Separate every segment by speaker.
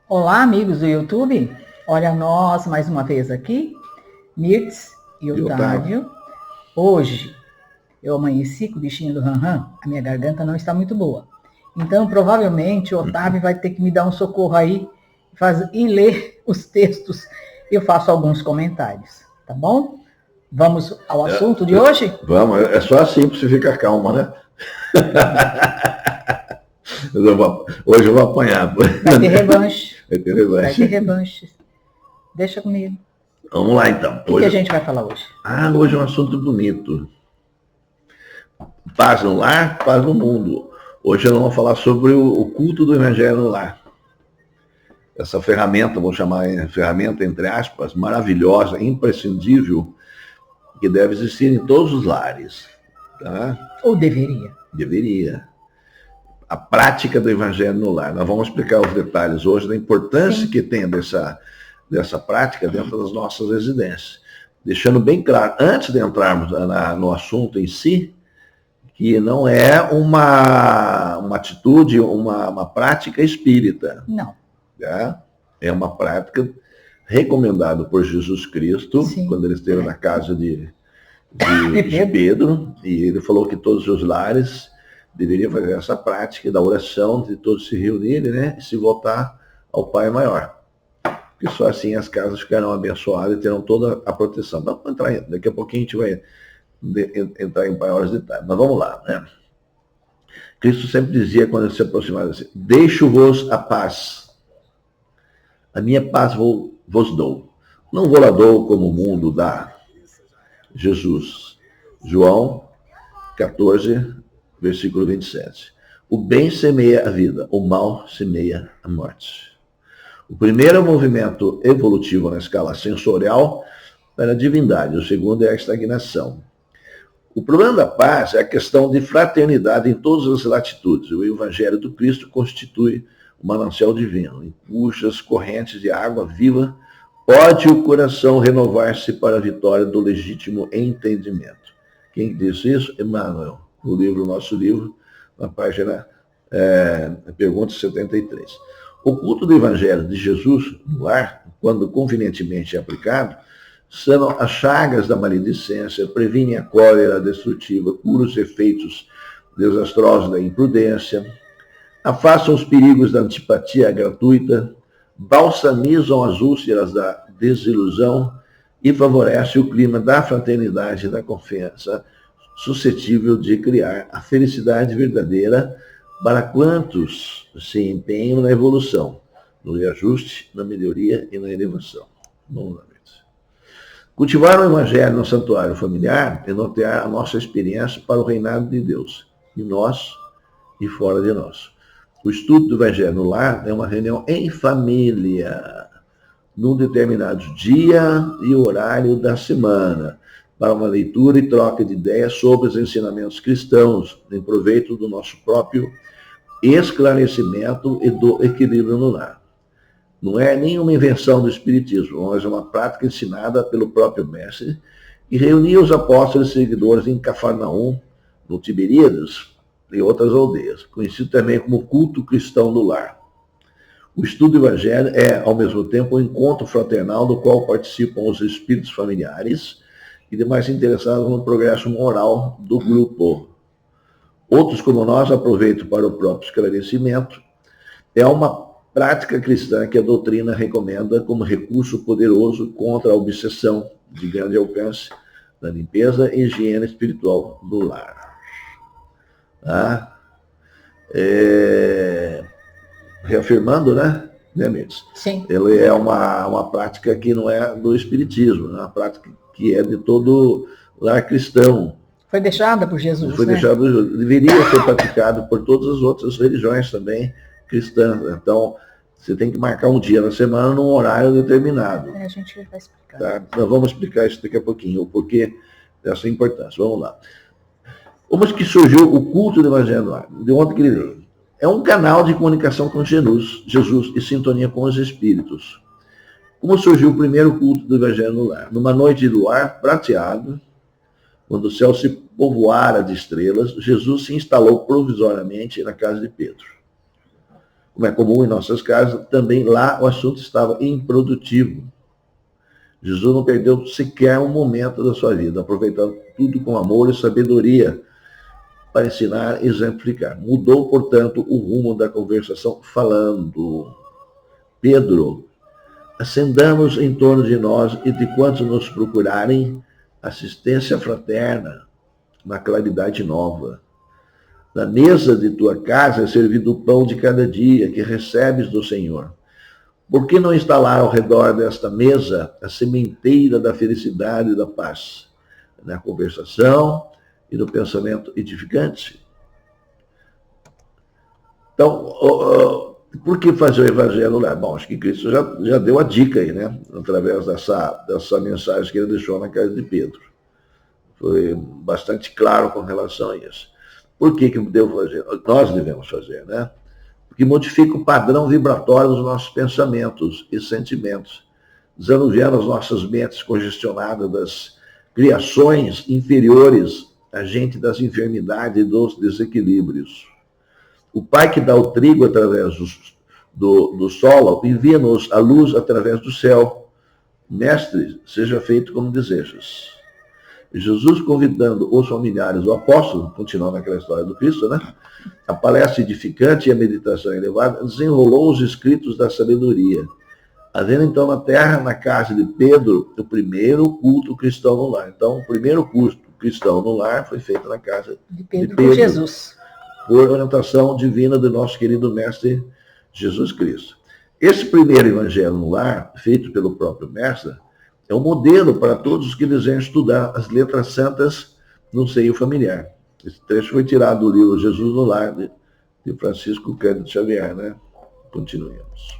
Speaker 1: Olá, amigos do YouTube. Olha nós mais uma vez aqui, Mirtz e Otávio. Hoje eu amanheci com o bichinho do Ranran, a minha garganta não está muito boa. Então, provavelmente, o Otávio vai ter que me dar um socorro aí e ler os textos. Eu faço alguns comentários, tá bom? Vamos ao assunto de hoje?
Speaker 2: Vamos, é só assim para você ficar calma, né? Hoje eu vou apanhar.
Speaker 1: Vai ter revanche.
Speaker 2: Vai ter revanche.
Speaker 1: Vai ter revanche. Deixa comigo.
Speaker 2: Vamos lá, então.
Speaker 1: O que a gente vai falar hoje?
Speaker 2: Hoje é um assunto bonito. Paz no lar, paz no mundo. Hoje nós vamos falar sobre o culto do Evangelho no lar. Essa ferramenta, vou chamar de ferramenta, entre aspas, maravilhosa, imprescindível, que deve existir em todos os lares. Tá?
Speaker 1: Ou deveria?
Speaker 2: Deveria. A prática do Evangelho no lar. Nós vamos explicar os detalhes hoje da importância que tem dessa prática dentro das nossas residências. Deixando bem claro, antes de entrarmos no assunto em si, que não é uma atitude, uma prática espírita.
Speaker 1: Não.
Speaker 2: Tá? É uma prática recomendada por Jesus Cristo, sim, quando ele esteve na casa de Pedro, e ele falou que todos os lares deveriam fazer essa prática da oração, de todos se reunirem, né, e se voltar ao Pai Maior. Porque só assim as casas ficarão abençoadas e terão toda a proteção. Vamos entrar, daqui a pouquinho a gente vai entrar em maiores detalhes. Mas vamos lá, né? Cristo sempre dizia, quando ele se aproximava assim: deixo-vos a paz. A minha paz vos dou. Não vou lá dou como o mundo dá. Jesus. João 14, versículo 27. O bem semeia a vida, o mal semeia a morte. O primeiro é o movimento evolutivo na escala sensorial para a divindade, o segundo é a estagnação. O problema da paz é a questão de fraternidade em todas as latitudes. O Evangelho do Cristo constitui um manancial divino, em cujas correntes de água viva pode o coração renovar-se para a vitória do legítimo entendimento. Quem disse isso? Emmanuel, no nosso livro, na página pergunta 73. O culto do Evangelho de Jesus no lar, quando convenientemente aplicado, são as chagas da maledicência, previnem a cólera destrutiva, curam os efeitos desastrosos da imprudência, afastam os perigos da antipatia gratuita, balsamizam as úlceras da desilusão e favorece o clima da fraternidade e da confiança, suscetível de criar a felicidade verdadeira para quantos se empenham na evolução, no reajuste, na melhoria e na elevação. Vamos lá. Cultivar o Evangelho no santuário familiar é nortear a nossa experiência para o reinado de Deus, em nós e fora de nós. O estudo do Evangelho no lar é uma reunião em família, num determinado dia e horário da semana, para uma leitura e troca de ideias sobre os ensinamentos cristãos, em proveito do nosso próprio esclarecimento e do equilíbrio no lar. Não é nenhuma invenção do Espiritismo, mas é uma prática ensinada pelo próprio Mestre, que reunia os apóstolos e seguidores em Cafarnaum, no Tiberíades e outras aldeias, conhecido também como culto cristão do lar. O estudo do Evangelho é, ao mesmo tempo, um encontro fraternal do qual participam os espíritos familiares e demais interessados no progresso moral do grupo. Outros, como nós, aproveitam para o próprio esclarecimento. É uma prática cristã que a doutrina recomenda como recurso poderoso contra a obsessão de grande alcance da limpeza e higiene espiritual do lar. Reafirmando, né, Mirtz?
Speaker 1: Sim.
Speaker 2: Ele é uma prática que não é do Espiritismo, é uma prática que é de todo lar cristão.
Speaker 1: Foi deixada por Jesus,
Speaker 2: Foi deixada por Jesus. Deveria ser praticado por todas as outras religiões também cristãs. Então, você tem que marcar um dia na semana num horário determinado.
Speaker 1: A gente vai explicar.
Speaker 2: Tá? Nós vamos explicar isso daqui a pouquinho, o porquê dessa importância. Vamos lá. Como que surgiu o culto do Evangelho? De onde que ele veio? É um canal de comunicação com Jesus e sintonia com os espíritos. Como surgiu o primeiro culto do Evangelho no lar? Numa noite de luar prateado, quando o céu se povoara de estrelas, Jesus se instalou provisoriamente na casa de Pedro. como é comum em nossas casas, também lá o assunto estava improdutivo. Jesus não perdeu sequer um momento da sua vida, aproveitando tudo com amor e sabedoria para ensinar e exemplificar. Mudou, portanto, o rumo da conversação falando. Pedro, acendamos em torno de nós e de quantos nos procurarem assistência fraterna na claridade nova. Na mesa de tua casa é servido o pão de cada dia que recebes do Senhor. Por que não instalar ao redor desta mesa a sementeira da felicidade e da paz? Na conversação e no pensamento edificante. Então, por que fazer o evangelho lá? Bom, acho que Cristo já deu a dica aí, né? Através dessa mensagem que ele deixou na casa de Pedro. Foi bastante claro com relação a isso. Por que devo fazer? Nós devemos fazer, né? Porque modifica o padrão vibratório dos nossos pensamentos e sentimentos, desanuviando as nossas mentes congestionadas das criações inferiores, agente das enfermidades e dos desequilíbrios. O Pai que dá o trigo através do solo, envia-nos a luz através do céu. Mestre, seja feito como desejas. Jesus convidando os familiares, o apóstolo, continuando aquela história do Cristo, né? A palestra edificante e a meditação elevada desenrolou os escritos da sabedoria. Havendo então na terra, na casa de Pedro, o primeiro culto cristão no lar. Então, o primeiro culto cristão no lar foi feito na casa
Speaker 1: de Pedro Jesus,
Speaker 2: por orientação divina do nosso querido Mestre Jesus Cristo. Esse primeiro evangelho no lar, feito pelo próprio Mestre, é um modelo para todos os que desejam estudar as letras santas no seio familiar. Esse trecho foi tirado do livro Jesus no Lar, de Francisco Cândido Xavier, né? Continuemos.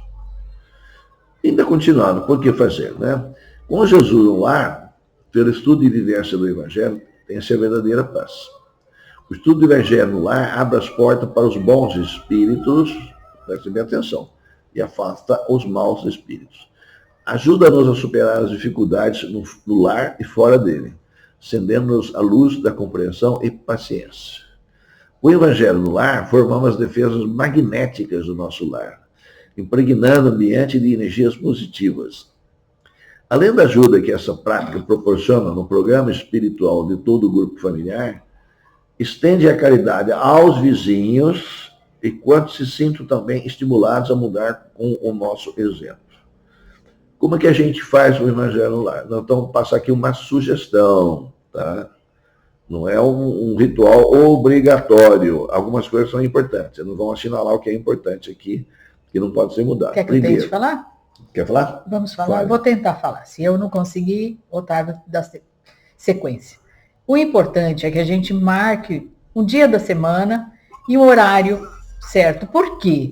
Speaker 2: Ainda continuando, por que fazer, né? Com Jesus no lar, pelo estudo e vivência do Evangelho, tem-se a verdadeira paz. O estudo do Evangelho no lar abre as portas para os bons espíritos, prestem bem atenção, e afasta os maus espíritos. Ajuda-nos a superar as dificuldades no lar e fora dele, acendendo-nos a luz da compreensão e paciência. O Evangelho no lar forma as defesas magnéticas do nosso lar, impregnando o ambiente de energias positivas. Além da ajuda que essa prática proporciona no programa espiritual de todo o grupo familiar, estende a caridade aos vizinhos e quantos se sintam também estimulados a mudar com o nosso exemplo. Como é que a gente faz o Evangelho no lar? Nós vamos passar aqui uma sugestão, tá? Não é um ritual obrigatório. Algumas coisas são importantes. Não vão assinalar o que é importante aqui, que não pode ser mudado.
Speaker 1: Quer que eu tente falar?
Speaker 2: Quer falar?
Speaker 1: Vamos falar. Fale. Eu vou tentar falar. Se eu não conseguir, Otávio dá sequência. O importante é que a gente marque um dia da semana e um horário certo. Por quê?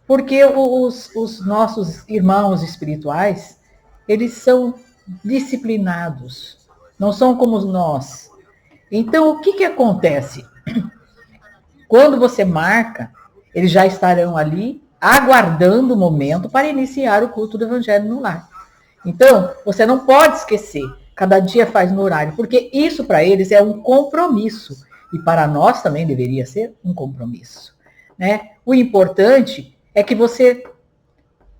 Speaker 1: Porque os nossos irmãos espirituais, eles são disciplinados, não são como nós. Então, o que acontece? Quando você marca, eles já estarão ali, aguardando o momento para iniciar o culto do Evangelho no lar. Então, você não pode esquecer, cada dia faz no horário, porque isso para eles é um compromisso, e para nós também deveria ser um compromisso, né? O importante é que você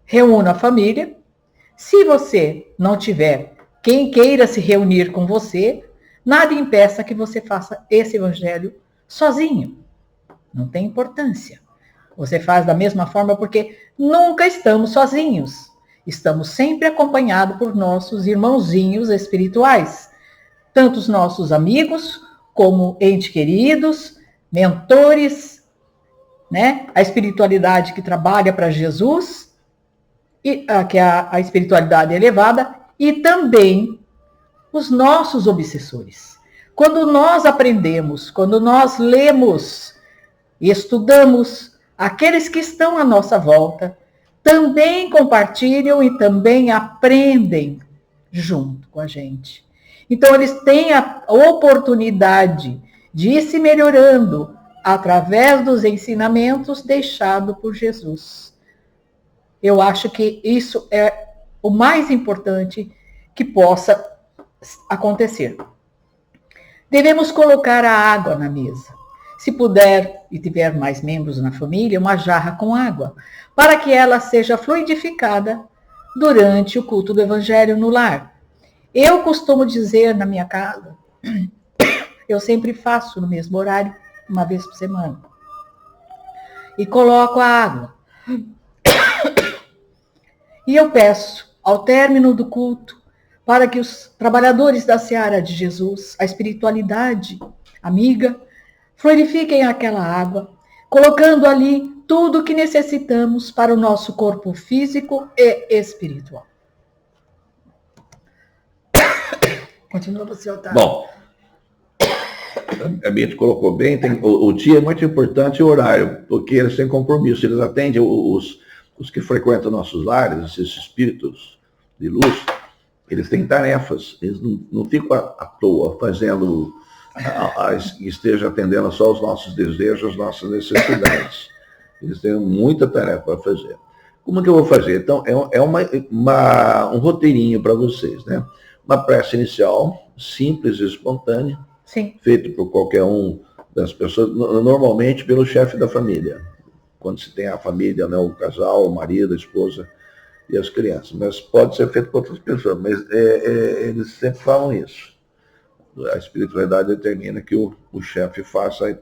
Speaker 1: reúna a família. Se você não tiver quem queira se reunir com você, nada impeça que você faça esse evangelho sozinho. Não tem importância. Você faz da mesma forma porque nunca estamos sozinhos. Estamos sempre acompanhados por nossos irmãozinhos espirituais. Tanto os nossos amigos, como entes queridos, mentores, né? A espiritualidade que trabalha para Jesus, que é a espiritualidade elevada, e também os nossos obsessores. Quando nós aprendemos, quando nós lemos e estudamos, aqueles que estão à nossa volta também compartilham e também aprendem junto com a gente. Então, eles têm a oportunidade de ir se melhorando através dos ensinamentos deixados por Jesus. Eu acho que isso é o mais importante que possa acontecer. Devemos colocar a água na mesa. Se puder e tiver mais membros na família, uma jarra com água, para que ela seja fluidificada durante o culto do Evangelho no lar. Eu costumo dizer na minha casa, eu sempre faço no mesmo horário, uma vez por semana. E coloco a água. E eu peço, ao término do culto, para que os trabalhadores da seara de Jesus, a espiritualidade amiga, fluidifiquem aquela água, colocando ali tudo o que necessitamos para o nosso corpo físico e espiritual. Continua você, Otávio.
Speaker 2: Bom, a Beth colocou bem, o dia é muito importante, o horário, porque eles têm compromisso, eles atendem os que frequentam nossos lares, esses espíritos de luz, eles têm tarefas, eles não ficam à toa fazendo, esteja atendendo só os nossos desejos, as nossas necessidades. Eles têm muita tarefa para fazer. Como que eu vou fazer? Então, é um roteirinho para vocês, né? Uma prece inicial, simples e espontânea,
Speaker 1: Sim.
Speaker 2: Feito por qualquer um das pessoas, normalmente pelo chefe da família. Quando se tem a família, né, o casal, o marido, a esposa e as crianças. Mas pode ser feito por outras pessoas, mas eles sempre falam isso. A espiritualidade determina que o chefe faça.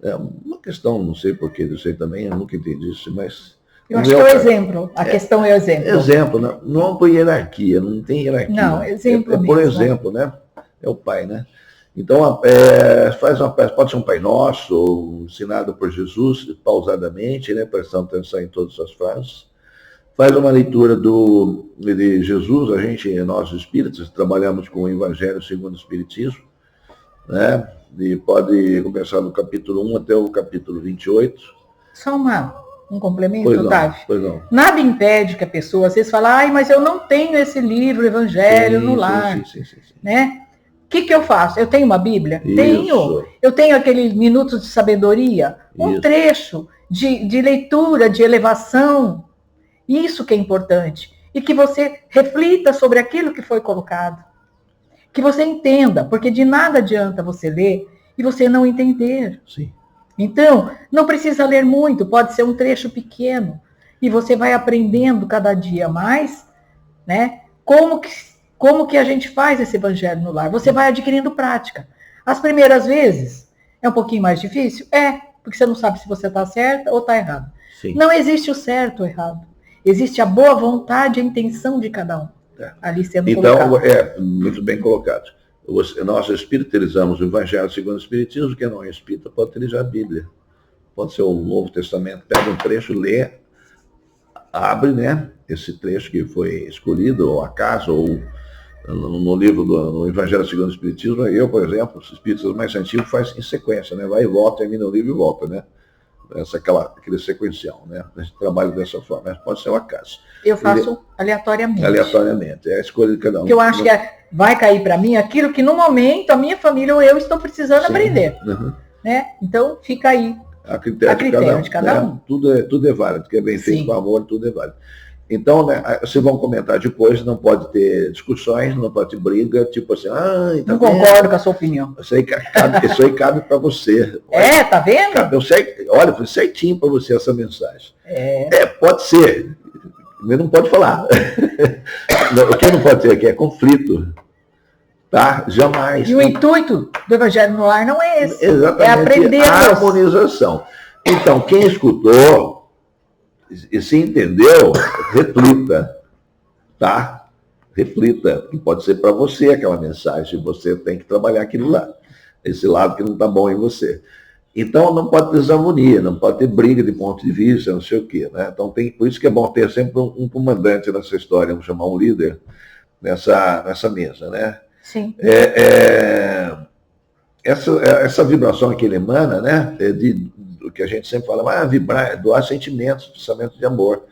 Speaker 2: É uma questão, não sei porquê, eu sei também, eu nunca entendi isso, mas...
Speaker 1: Eu acho que é o exemplo, a questão é o exemplo.
Speaker 2: Exemplo, não por hierarquia, não tem hierarquia.
Speaker 1: Não, exemplo mesmo.
Speaker 2: Por exemplo, né? É o pai, né? Então, faz uma peça, pode ser um Pai Nosso, ou ensinado por Jesus, pausadamente, né, prestando atenção em todas as frases. Faz uma leitura de Jesus, nós espíritas, trabalhamos com o Evangelho segundo o Espiritismo, né, e pode começar do capítulo 1 até o capítulo 28.
Speaker 1: Só um complemento, Otávio?
Speaker 2: Pois não.
Speaker 1: Nada impede que a pessoa, às vezes, fala, mas eu não tenho esse livro, Evangelho, no lar,
Speaker 2: sim.
Speaker 1: né? O que eu faço? Eu tenho uma Bíblia?
Speaker 2: Isso.
Speaker 1: Tenho. Eu tenho aquele Minutos de Sabedoria, um trecho de leitura, de elevação. Isso que é importante. E que você reflita sobre aquilo que foi colocado. Que você entenda, porque de nada adianta você ler e você não entender.
Speaker 2: Sim.
Speaker 1: Então, não precisa ler muito, pode ser um trecho pequeno. E você vai aprendendo cada dia mais, né? Como que a gente faz esse evangelho no lar? Você vai adquirindo prática. As primeiras vezes é um pouquinho mais difícil? Porque você não sabe se você está certa ou está errado.
Speaker 2: Sim.
Speaker 1: Não existe o certo ou errado. Existe a boa vontade e a intenção de cada um. Ali sendo colocado.
Speaker 2: Então, muito bem colocado. Nós espiritualizamos o Evangelho segundo o Espiritismo, quem não é espírita pode utilizar a Bíblia. Pode ser o Novo Testamento, pega um trecho, lê, abre, né, esse trecho que foi escolhido, ou acaso, ou no livro do Evangelho segundo o Espiritismo. Eu, por exemplo, os espíritas mais antigos faz em sequência, né, vai e volta, termina o livro e volta, né. Aquele sequencial, né? A gente trabalha dessa forma, mas pode ser um acaso.
Speaker 1: Eu faço aleatoriamente.
Speaker 2: Aleatoriamente, é a escolha de cada um.
Speaker 1: Porque eu acho que vai cair para mim aquilo que no momento a minha família ou eu estou precisando aprender.
Speaker 2: Uhum.
Speaker 1: Né? Então fica aí
Speaker 2: a critério de cada um. Tudo é válido, que é bem feito com amor, tudo é válido. Então, né, vocês vão comentar depois, não pode ter discussões, não pode ter briga, tipo assim,
Speaker 1: não concordo com a sua opinião.
Speaker 2: Isso aí cabe para você.
Speaker 1: Tá vendo?
Speaker 2: Olha, foi certinho para você essa mensagem. Pode ser, mas não pode falar. O que não pode ter aqui é conflito. Tá? Jamais.
Speaker 1: E o intuito do Evangelho no Lar não é esse.
Speaker 2: Exatamente.
Speaker 1: É aprender
Speaker 2: a harmonização. Então, quem escutou e se entendeu, reflita, tá? Reflita, que pode ser para você aquela mensagem, você tem que trabalhar aquilo lá, esse lado que não está bom em você. Então não pode ter desarmonia, não pode ter briga de ponto de vista, não sei o quê, né? Então por isso que é bom ter sempre um comandante nessa história, vamos chamar um líder nessa mesa, né?
Speaker 1: Sim.
Speaker 2: Essa vibração que ele emana, né? O que a gente sempre fala, vibrar, doar sentimentos, pensamentos de amor,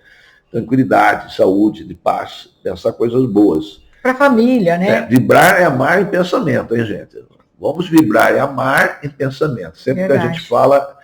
Speaker 2: tranquilidade, saúde, de paz, pensar coisas boas.
Speaker 1: Para a família, né?
Speaker 2: Vibrar é amar em pensamento, hein, gente? Vamos vibrar e amar em pensamento. Sempre que a gente fala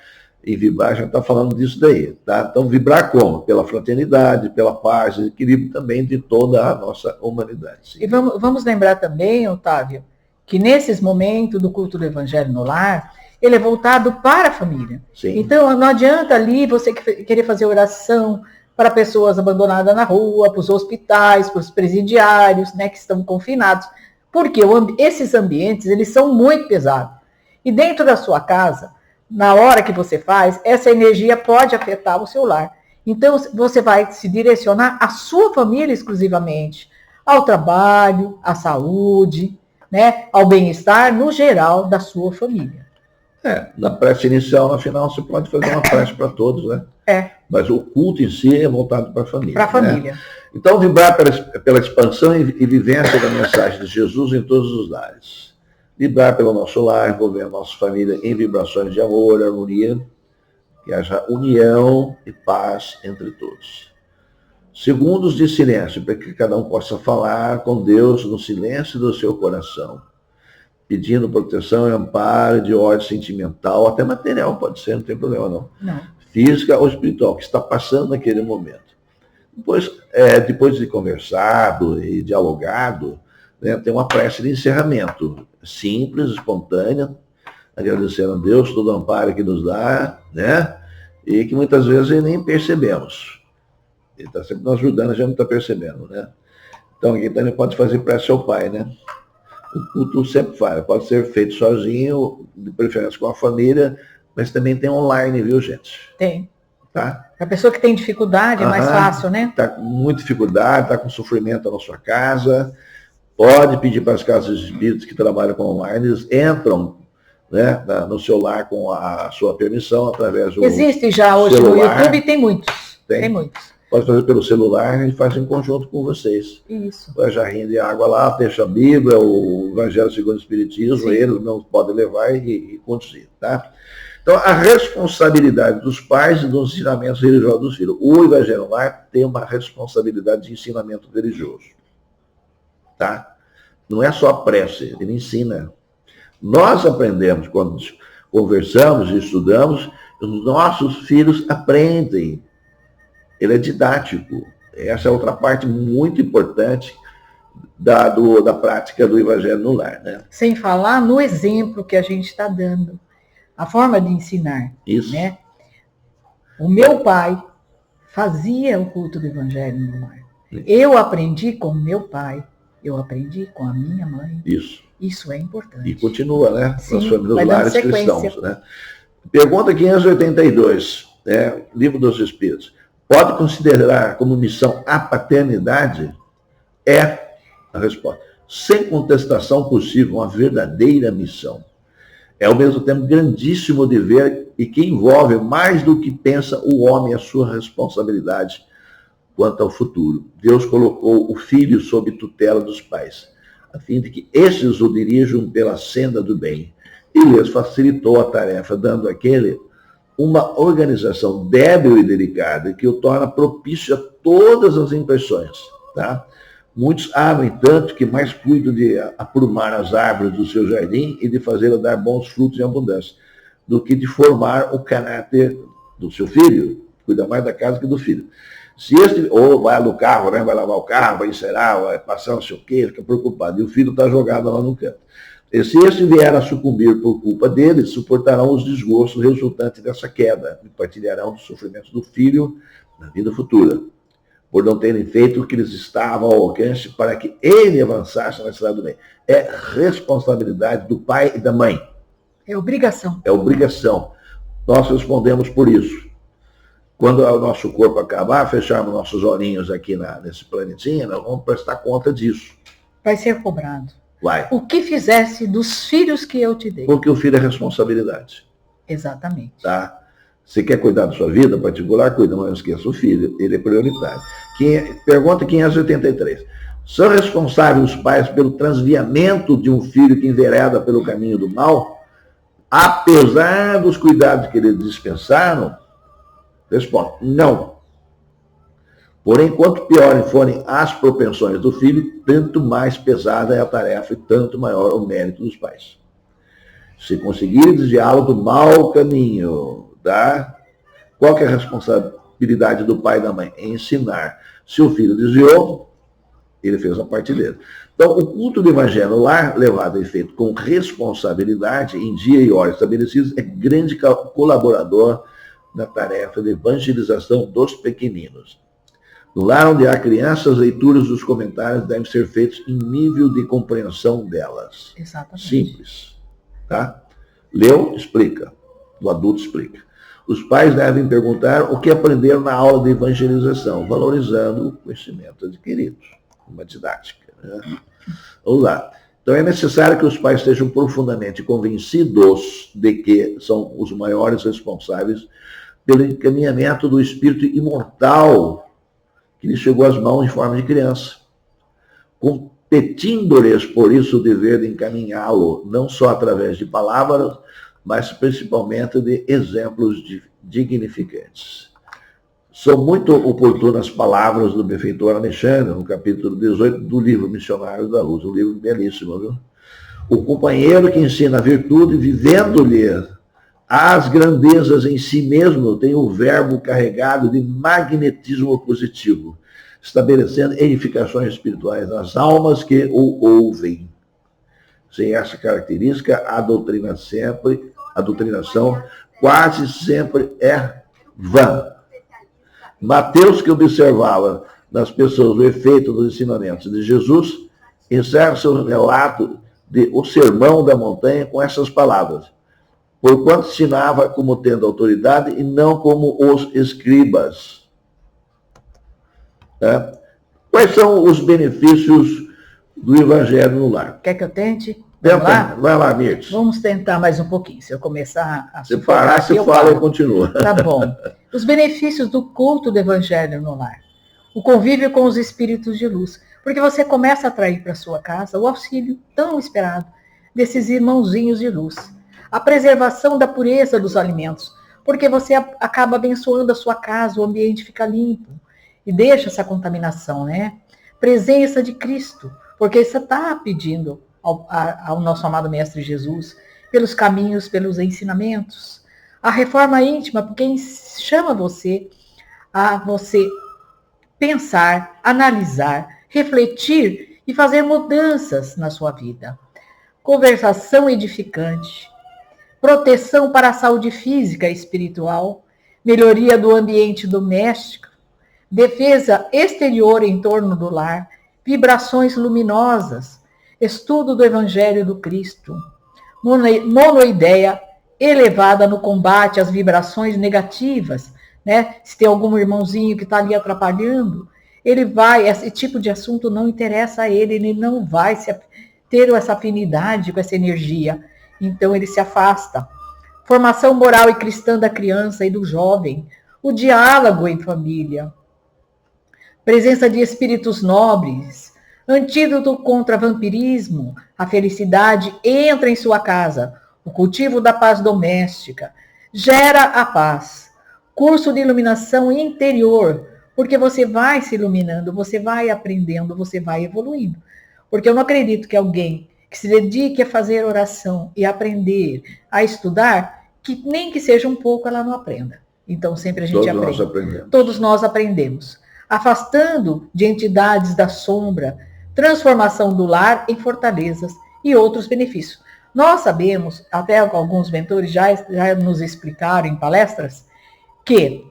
Speaker 2: em vibrar, a gente está falando disso daí, tá? Então, vibrar como? Pela fraternidade, pela paz, equilíbrio também de toda a nossa humanidade. Sim.
Speaker 1: E vamos lembrar também, Otávio, que nesses momentos do culto do Evangelho no Lar, ele é voltado para a família.
Speaker 2: Sim.
Speaker 1: Então, não adianta ali você querer fazer oração para pessoas abandonadas na rua, para os hospitais, para os presidiários, né, que estão confinados, porque esses ambientes, eles são muito pesados. E dentro da sua casa, na hora que você faz, essa energia pode afetar o seu lar. Então, você vai se direcionar à sua família exclusivamente, ao trabalho, à saúde, né, ao bem-estar, no geral, da sua família.
Speaker 2: Na prece inicial, na final, você pode fazer uma prece para todos, né? Mas o culto em si é voltado para a família.
Speaker 1: Para a família.
Speaker 2: Né? Então, vibrar pela expansão e vivência da mensagem de Jesus em todos os lares. Vibrar pelo nosso lar, envolver a nossa família em vibrações de amor, harmonia, que haja união e paz entre todos. Segundos de silêncio, para que cada um possa falar com Deus no silêncio do seu coração, pedindo proteção e amparo de ordem sentimental, até material pode ser, não tem problema não. Física ou espiritual, que está passando naquele momento. Depois de conversado e dialogado, né, tem uma prece de encerramento, simples, espontânea, agradecendo a Deus todo o amparo que nos dá, né, e que muitas vezes nem percebemos. Ele está sempre nos ajudando, a gente não está percebendo, né? Então aqui também pode fazer prece ao Pai, né? O culto sempre faz, pode ser feito sozinho, de preferência com a família, mas também tem online, viu, gente?
Speaker 1: Tem.
Speaker 2: Tá?
Speaker 1: A pessoa que tem dificuldade é mais fácil, né?
Speaker 2: Está com muita dificuldade, está com sofrimento na sua casa, pode pedir para as casas de espíritos que trabalham com online, eles entram, né, no seu lar com a sua permissão, através do
Speaker 1: Existe já hoje
Speaker 2: celular.
Speaker 1: No YouTube, tem muitos. Tem muitos.
Speaker 2: Pode fazer pelo celular, a gente faz em conjunto com vocês.
Speaker 1: Isso.
Speaker 2: Vai jarrinho de água lá, deixa a Bíblia, o Evangelho segundo o Espiritismo, eles não podem levar e conduzir, tá? Então, a responsabilidade dos pais e dos ensinamentos religiosos dos filhos. O Evangelho Lar tem uma responsabilidade de ensinamento religioso, tá? Não é só prece, ele ensina. Nós aprendemos, quando conversamos e estudamos, os nossos filhos aprendem. Ele é didático. Essa é outra parte muito importante da prática do Evangelho no lar, né?
Speaker 1: Sem falar no exemplo que a gente está dando. A forma de ensinar.
Speaker 2: Isso.
Speaker 1: Né? O meu pai fazia o culto do Evangelho no lar. Eu aprendi com o meu pai. Eu aprendi com a minha mãe. Isso é importante.
Speaker 2: E continua, né?
Speaker 1: Sim,
Speaker 2: nas famílias lares cristãos, né? Pergunta 582, né? Livro dos Espíritos. Pode considerar como missão a paternidade? É a resposta. Sem contestação possível, uma verdadeira missão. É ao mesmo tempo grandíssimo dever e que envolve mais do que pensa o homem a sua responsabilidade quanto ao futuro. Deus colocou o filho sob tutela dos pais, a fim de que estes o dirijam pela senda do bem. E lhes facilitou a tarefa, dando àquele uma organização débil e delicada que o torna propício a todas as impressões. Tá? Muitos há, no entanto, que mais cuidam de aprumar as árvores do seu jardim e de fazê-la dar bons frutos em abundância, do que de formar o caráter do seu filho. Cuida mais da casa que do filho. Se este, ou vai no carro, né, vai lavar o carro, vai encerar, vai passar não sei o quê, fica preocupado, e o filho está jogado lá no canto. E se este vier a sucumbir por culpa dele, suportarão os desgostos resultantes dessa queda e partilharão dos sofrimentos do filho na vida futura, por não terem feito o que lhes estava ao alcance para que ele avançasse na estrada do bem. É responsabilidade do pai e da mãe.
Speaker 1: É obrigação.
Speaker 2: É obrigação. Nós respondemos por isso. Quando o nosso corpo acabar, fecharmos nossos olhinhos aqui nesse planetinha, nós vamos prestar conta disso.
Speaker 1: Vai ser cobrado.
Speaker 2: Vai.
Speaker 1: O que fizesse dos filhos que eu te dei.
Speaker 2: Porque o filho é responsabilidade.
Speaker 1: Exatamente.
Speaker 2: Tá? Você quer cuidar da sua vida particular, cuida, mas não esqueça o filho, ele é prioritário. Pergunta 583. São responsáveis os pais pelo transviamento de um filho que envereda pelo caminho do mal, apesar dos cuidados que eles dispensaram? Responde, não. Porém, quanto piores forem as propensões do filho, tanto mais pesada é a tarefa e tanto maior o mérito dos pais. Se conseguirem desviá-lo do mau caminho, tá? Qual que é a responsabilidade do pai e da mãe? É ensinar. Se o filho desviou, Ele fez a parte dele. Então, o culto do evangelho no lar, levado a efeito com responsabilidade, em dia e hora estabelecidos, é grande colaborador na tarefa de evangelização dos pequeninos. No lar onde há crianças, as leituras dos comentários devem ser feitas em nível de compreensão delas.
Speaker 1: Exatamente.
Speaker 2: Simples. Tá? Leu, explica. O adulto explica. Os pais devem perguntar o que aprenderam na aula de evangelização, valorizando o conhecimento adquirido. Uma didática. Né? Vamos lá. Então é necessário que os pais estejam profundamente convencidos de que são os maiores responsáveis pelo encaminhamento do espírito imortal que lhe chegou às mãos em forma de criança, competindo-lhes por isso o dever de encaminhá-lo, não só através de palavras, mas principalmente de exemplos dignificantes. São muito oportunas palavras do benfeitor Alexandre, no capítulo 18 do livro Missionário da Luz, um livro belíssimo, viu? O companheiro que ensina a virtude, vivendo-lhe as grandezas em si mesmo, tem o verbo carregado de magnetismo positivo, estabelecendo edificações espirituais nas almas que o ouvem. Sem essa característica, a doutrinação quase sempre é vã. Mateus, que observava nas pessoas o efeito dos ensinamentos de Jesus, encerra seu relato de O Sermão da Montanha com essas palavras: porquanto ensinava como tendo autoridade e não como os escribas. Quais são os benefícios do evangelho no lar?
Speaker 1: Quer que eu tente?
Speaker 2: Vai lá, Mirtes.
Speaker 1: Vamos tentar mais um pouquinho. Se eu começar a
Speaker 2: se parar, você fala e continua.
Speaker 1: Tá bom. Os benefícios do culto do evangelho no lar. O convívio com os espíritos de luz. Porque você começa a atrair para sua casa o auxílio tão esperado desses irmãozinhos de luz. A preservação da pureza dos alimentos. Porque você acaba abençoando a sua casa, o ambiente fica limpo. E deixa essa contaminação, né? Presença de Cristo. Porque você está pedindo ao nosso amado Mestre Jesus, pelos caminhos, pelos ensinamentos. A reforma íntima, porque chama você a você pensar, analisar, refletir e fazer mudanças na sua vida. Conversação edificante, proteção para a saúde física e espiritual, melhoria do ambiente doméstico, defesa exterior em torno do lar, vibrações luminosas, estudo do Evangelho do Cristo, monoideia elevada no combate às vibrações negativas, né? Se tem algum irmãozinho que está ali atrapalhando, esse tipo de assunto não interessa a ele não vai ter essa afinidade com essa energia, então ele se afasta. Formação moral e cristã da criança e do jovem, o diálogo em família, presença de espíritos nobres, antídoto contra vampirismo, a felicidade entra em sua casa, o cultivo da paz doméstica, gera a paz, curso de iluminação interior, porque você vai se iluminando, você vai aprendendo, você vai evoluindo. Porque eu não acredito que alguém que se dedique a fazer oração e aprender a estudar, que nem que seja um pouco ela não aprenda. Então sempre a gente aprende. Todos nós aprendemos. Afastando de entidades da sombra, transformação do lar em fortalezas e outros benefícios. Nós sabemos, até alguns mentores já nos explicaram em palestras, que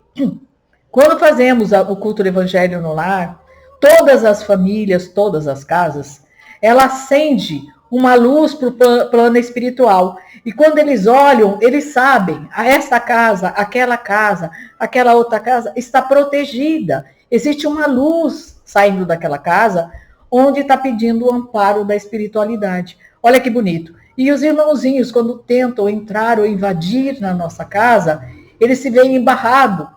Speaker 1: quando fazemos o culto do evangelho no lar, todas as famílias, todas as casas, ela acende uma luz para o plano espiritual. E quando eles olham, eles sabem, essa casa, aquela outra casa está protegida. Existe uma luz saindo daquela casa, onde está pedindo o amparo da espiritualidade. Olha que bonito. E os irmãozinhos, quando tentam entrar ou invadir na nossa casa, eles se veem embarrados.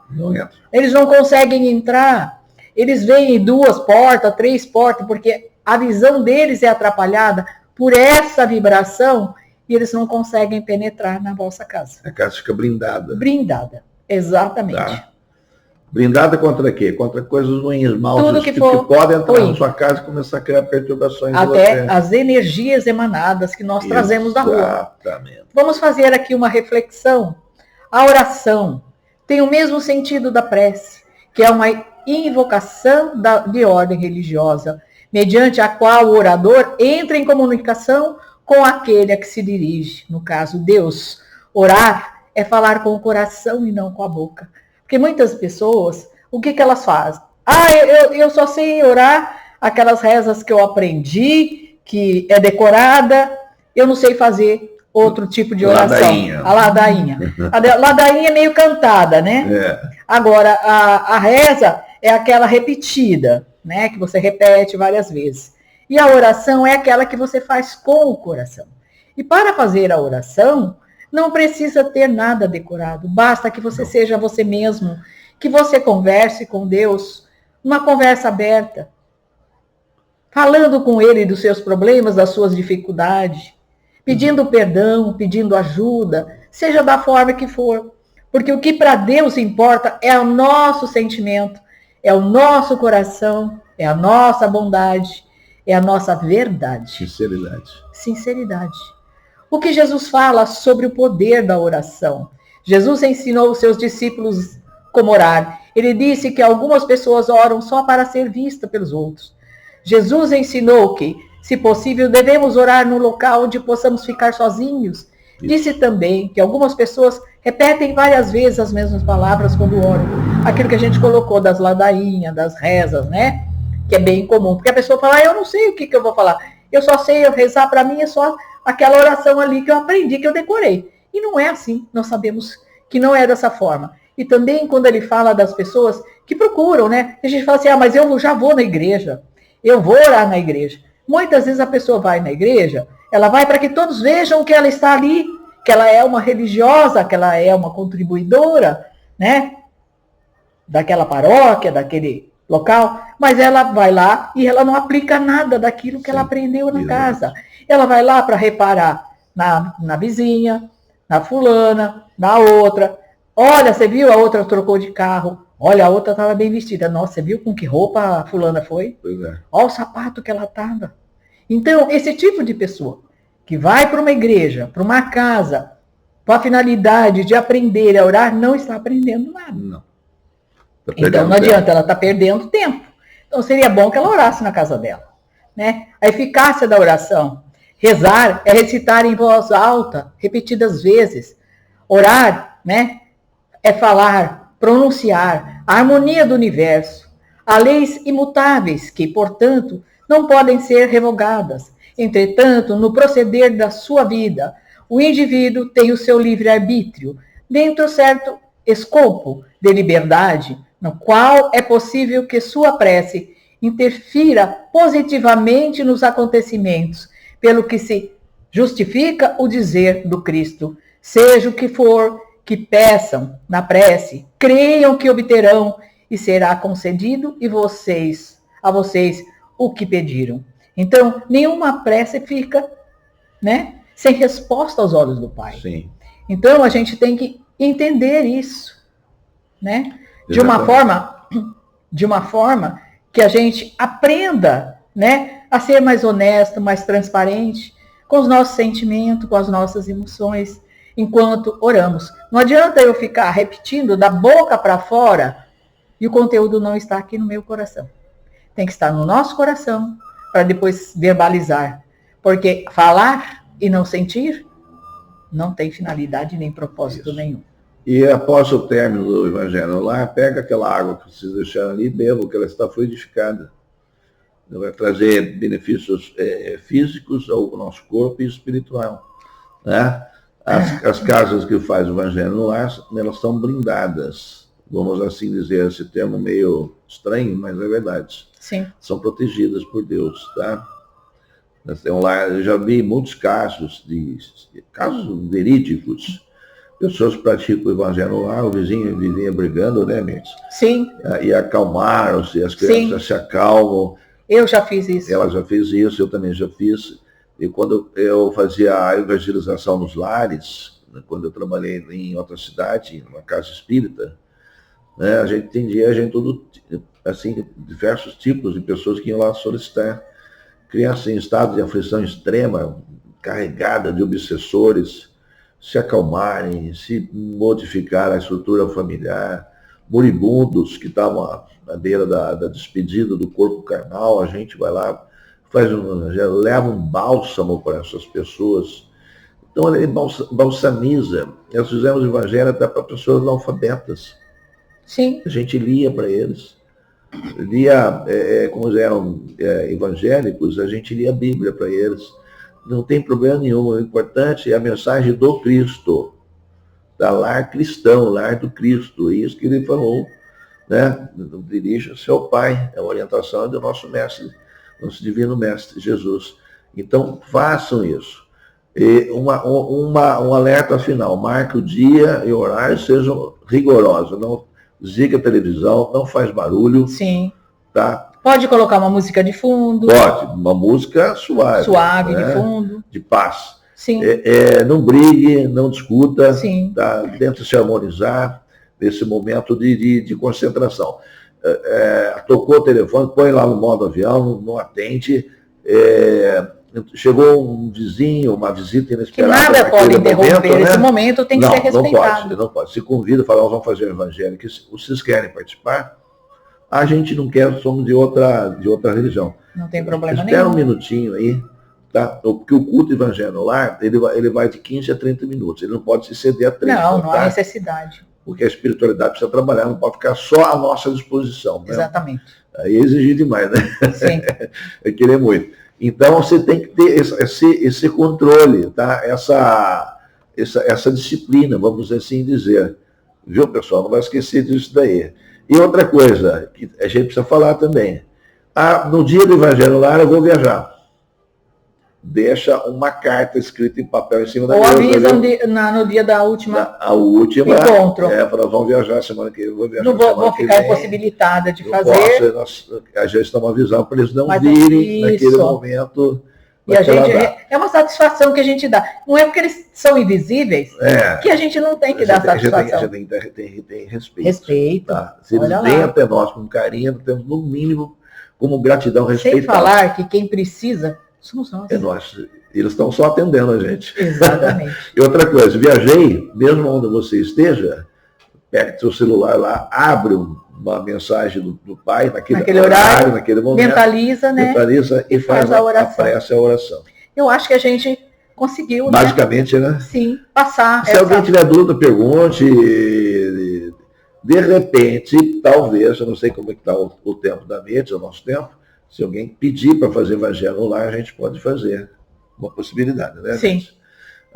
Speaker 1: Eles não conseguem entrar. Eles veem 2 portas, 3 portas, porque a visão deles é atrapalhada por essa vibração e eles não conseguem penetrar na vossa casa.
Speaker 2: A casa fica blindada.
Speaker 1: Blindada, exatamente.
Speaker 2: Tá. Blindada contra quê? Contra coisas ruins, maus,
Speaker 1: tudo que
Speaker 2: podem entrar na sua casa e começar a criar perturbações.
Speaker 1: Até as energias emanadas que nós trazemos da rua.
Speaker 2: Exatamente.
Speaker 1: Vamos fazer aqui uma reflexão. A oração tem o mesmo sentido da prece, que é uma invocação de ordem religiosa, mediante a qual o orador entra em comunicação com aquele a que se dirige, no caso, Deus. Orar é falar com o coração e não com a boca. Porque muitas pessoas, o que elas fazem? Eu só sei orar aquelas rezas que eu aprendi, que é decorada, eu não sei fazer outro tipo de oração.
Speaker 2: Ladainha.
Speaker 1: A ladainha. A ladainha é meio cantada, né?
Speaker 2: É.
Speaker 1: Agora, a reza é aquela repetida, né? Que você repete várias vezes. E a oração é aquela que você faz com o coração. E para fazer a oração, não precisa ter nada decorado. Basta que você seja você mesmo, que você converse com Deus, uma conversa aberta, falando com Ele dos seus problemas, das suas dificuldades, pedindo perdão, pedindo ajuda, seja da forma que for. Porque o que para Deus importa é o nosso sentimento, é o nosso coração, é a nossa bondade, é a nossa verdade.
Speaker 2: Sinceridade.
Speaker 1: Sinceridade. O que Jesus fala sobre o poder da oração? Jesus ensinou os seus discípulos como orar. Ele disse que algumas pessoas oram só para ser vistas pelos outros. Jesus ensinou que, se possível, devemos orar no local onde possamos ficar sozinhos. Disse também que algumas pessoas repetem várias vezes as mesmas palavras quando oram. Aquilo que a gente colocou das ladainhas, das rezas, né? Que é bem comum. Porque a pessoa fala, eu não sei o que eu vou falar. Eu só sei rezar, para mim é só aquela oração ali que eu aprendi, que eu decorei. E não é assim. Nós sabemos que não é dessa forma. E também quando ele fala das pessoas que procuram, né? A gente fala assim, mas eu já vou na igreja. Eu vou orar na igreja. Muitas vezes a pessoa vai na igreja, ela vai para que todos vejam que ela está ali, que ela é uma religiosa, que ela é uma contribuidora, né? Daquela paróquia, daquele local, mas ela vai lá e ela não aplica nada daquilo que ela aprendeu na casa. Ela vai lá para reparar na vizinha, na fulana, na outra. Olha, você viu? A outra trocou de carro. Olha, a outra estava bem vestida. Nossa, você viu com que roupa a fulana foi?
Speaker 2: Pois é.
Speaker 1: Olha o sapato que ela estava. Então, esse tipo de pessoa que vai para uma igreja, para uma casa, com a finalidade de aprender a orar, não está aprendendo nada.
Speaker 2: Não.
Speaker 1: Então, não adianta, ela está perdendo tempo. Então, seria bom que ela orasse na casa dela, né? A eficácia da oração. Rezar é recitar em voz alta, repetidas vezes. Orar, né? É falar, pronunciar, a harmonia do universo. Há leis imutáveis que, portanto, não podem ser revogadas. Entretanto, no proceder da sua vida, o indivíduo tem o seu livre-arbítrio, dentro de certo escopo de liberdade, no qual é possível que sua prece interfira positivamente nos acontecimentos, pelo que se justifica o dizer do Cristo. Seja o que for que peçam na prece, creiam que obterão e será concedido a vocês o que pediram. Então, nenhuma prece fica, né, sem resposta aos olhos do Pai.
Speaker 2: Sim.
Speaker 1: Então, a gente tem que entender isso, né? De uma forma que a gente aprenda, né, a ser mais honesto, mais transparente com os nossos sentimentos, com as nossas emoções, enquanto oramos. Não adianta eu ficar repetindo da boca para fora e o conteúdo não está aqui no meu coração. Tem que estar no nosso coração para depois verbalizar. Porque falar e não sentir não tem finalidade nem propósito nenhum.
Speaker 2: E após o término do Evangelho lá, pega aquela água que vocês deixaram ali e bebam, que ela está fluidificada. Ela vai trazer benefícios físicos ao nosso corpo e espiritual. Né? As casas que faz o Evangelho no lar, elas são blindadas. Vamos assim dizer, esse termo meio estranho, mas é verdade.
Speaker 1: Sim.
Speaker 2: São protegidas por Deus, tá? Eu já vi muitos casos verídicos. Pessoas praticam o evangelho no lar, o vizinho vivia brigando, né, Mirtz?
Speaker 1: Sim.
Speaker 2: E acalmaram-se, as crianças se acalmam.
Speaker 1: Eu já fiz isso.
Speaker 2: Ela já fez isso, eu também já fiz. E quando eu fazia a evangelização nos lares, quando eu trabalhei em outra cidade, numa casa espírita, né, a gente atendia assim, diversos tipos de pessoas que iam lá solicitar. Crianças em estado de aflição extrema, carregada de obsessores, se acalmarem, se modificar a estrutura familiar, moribundos que estavam à beira da despedida do corpo carnal, a gente vai lá, leva um bálsamo para essas pessoas. Então ele balsamiza. Nós fizemos o evangelho até para pessoas analfabetas.
Speaker 1: Sim.
Speaker 2: A gente lia para eles. Lia, como eram evangélicos, a gente lia a Bíblia para eles. Não tem problema nenhum. O importante é a mensagem do Cristo. Da lar cristão, lar do Cristo. É isso que ele falou. Né? Dirija-se ao Pai. A orientação do nosso mestre, nosso divino mestre Jesus. Então, façam isso. E um alerta final. Marque o dia e o horário, sejam rigorosos. Não desliga a televisão, não faz barulho.
Speaker 1: Sim.
Speaker 2: Tá?
Speaker 1: Pode colocar uma música de fundo.
Speaker 2: Pode, uma música suave.
Speaker 1: Suave,
Speaker 2: né?
Speaker 1: de fundo.
Speaker 2: De paz.
Speaker 1: Sim.
Speaker 2: Não brigue, não discuta.
Speaker 1: Sim.
Speaker 2: Tá? Tenta se harmonizar nesse momento de concentração. Tocou o telefone, põe lá no modo avião, não atende. Chegou um vizinho, uma visita inesperada.
Speaker 1: Que nada pode interromper
Speaker 2: momento,
Speaker 1: esse
Speaker 2: né?
Speaker 1: momento, tem que ser respeitado.
Speaker 2: Não pode. Se convida, fala, nós vamos fazer o evangelho, que vocês querem participar? A gente não quer, somos de outra religião.
Speaker 1: Não tem problema
Speaker 2: Espera
Speaker 1: nenhum.
Speaker 2: um minutinho aí, tá? Porque o culto evangelho no lar, ele vai de 15 a 30 minutos. Ele não pode se exceder a 30.
Speaker 1: Não há necessidade.
Speaker 2: Porque a espiritualidade precisa trabalhar, não pode ficar só à nossa disposição. Né?
Speaker 1: Exatamente.
Speaker 2: Aí é exigir demais, né?
Speaker 1: Sim.
Speaker 2: É querer muito. Então você tem que ter esse controle, tá? Essa disciplina, vamos assim dizer. Viu, pessoal? Não vai esquecer disso daí. E outra coisa, que a gente precisa falar também. No dia do Evangelho Lar, eu vou viajar. Deixa uma carta escrita em papel em cima da mesa.
Speaker 1: Ou avisam no dia da última encontro.
Speaker 2: Nós vamos viajar semana que vem. Eu vou viajar.
Speaker 1: Não vou ficar impossibilitada de fazer.
Speaker 2: Já estamos avisando para eles não virem naquele momento.
Speaker 1: E a gente, é uma satisfação que a gente dá. Não é porque eles são invisíveis que a gente não tem que dar satisfação.
Speaker 2: A gente tem respeito.
Speaker 1: Respeito.
Speaker 2: Tá? Se eles vêm até nós com carinho, temos no mínimo como gratidão, respeito.
Speaker 1: Sem falar que quem precisa somos nós.
Speaker 2: É nós. Eles estão só atendendo a gente.
Speaker 1: Exatamente.
Speaker 2: E outra coisa, viajei, mesmo onde você esteja, pega seu celular lá, abre uma mensagem do Pai naquele horário, naquele momento.
Speaker 1: Mentaliza, né?
Speaker 2: Mentaliza e faz a prece, a oração.
Speaker 1: Eu acho que a gente conseguiu,
Speaker 2: basicamente, né?
Speaker 1: Sim, passar.
Speaker 2: Se alguém tiver dúvida, pergunte. De repente, talvez, eu não sei como é que está o tempo da mídia, o nosso tempo, se alguém pedir para fazer evangelho no lar, a gente pode fazer. Uma possibilidade, né?
Speaker 1: Sim.
Speaker 2: Gente?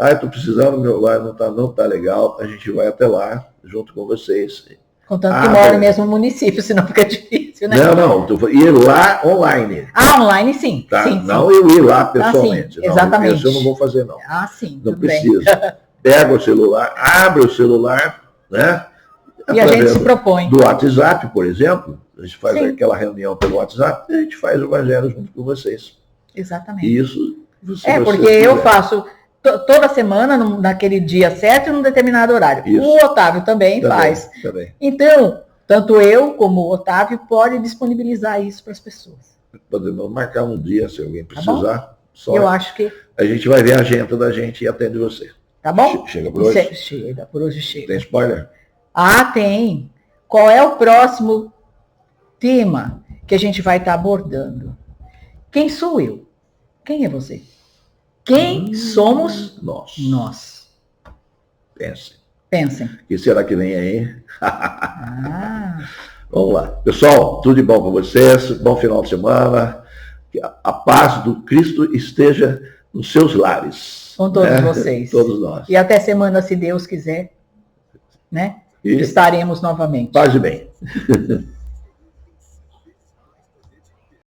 Speaker 2: Estou precisando, meu lar não tá legal, a gente vai até lá, junto com vocês.
Speaker 1: Contanto que mora no mesmo município, senão fica difícil, né?
Speaker 2: Não, ir lá online.
Speaker 1: Online sim.
Speaker 2: Tá?
Speaker 1: Sim,
Speaker 2: não eu ir lá pessoalmente.
Speaker 1: Sim, exatamente.
Speaker 2: Isso eu não vou fazer, não.
Speaker 1: Sim.
Speaker 2: Não precisa. Pega o celular, abre o celular, né?
Speaker 1: E a gente se propõe.
Speaker 2: Do WhatsApp, por exemplo, a gente faz aquela reunião pelo WhatsApp e a gente faz o evangelho junto com vocês.
Speaker 1: Exatamente.
Speaker 2: E isso.
Speaker 1: Porque eu faço toda semana, naquele dia certo e num determinado horário. Isso. O Otávio também faz.
Speaker 2: Também.
Speaker 1: Então, tanto eu como o Otávio pode disponibilizar isso para as pessoas.
Speaker 2: Podemos marcar um dia, se alguém precisar.
Speaker 1: Eu acho que...
Speaker 2: A gente vai ver a agenda da gente e atende você.
Speaker 1: Tá bom?
Speaker 2: Chega por hoje?
Speaker 1: Chega, por hoje chega.
Speaker 2: Tem spoiler?
Speaker 1: Tem. Qual é o próximo tema que a gente vai estar abordando? Quem sou eu? Quem é você? Quem somos nós? Pensem.
Speaker 2: O que será que vem aí? Vamos lá. Pessoal, tudo de bom com vocês. Bom final de semana. Que a paz do Cristo esteja nos seus lares.
Speaker 1: Com todos vocês.
Speaker 2: Todos nós.
Speaker 1: E até semana, se Deus quiser, né? Estaremos novamente.
Speaker 2: Paz e bem.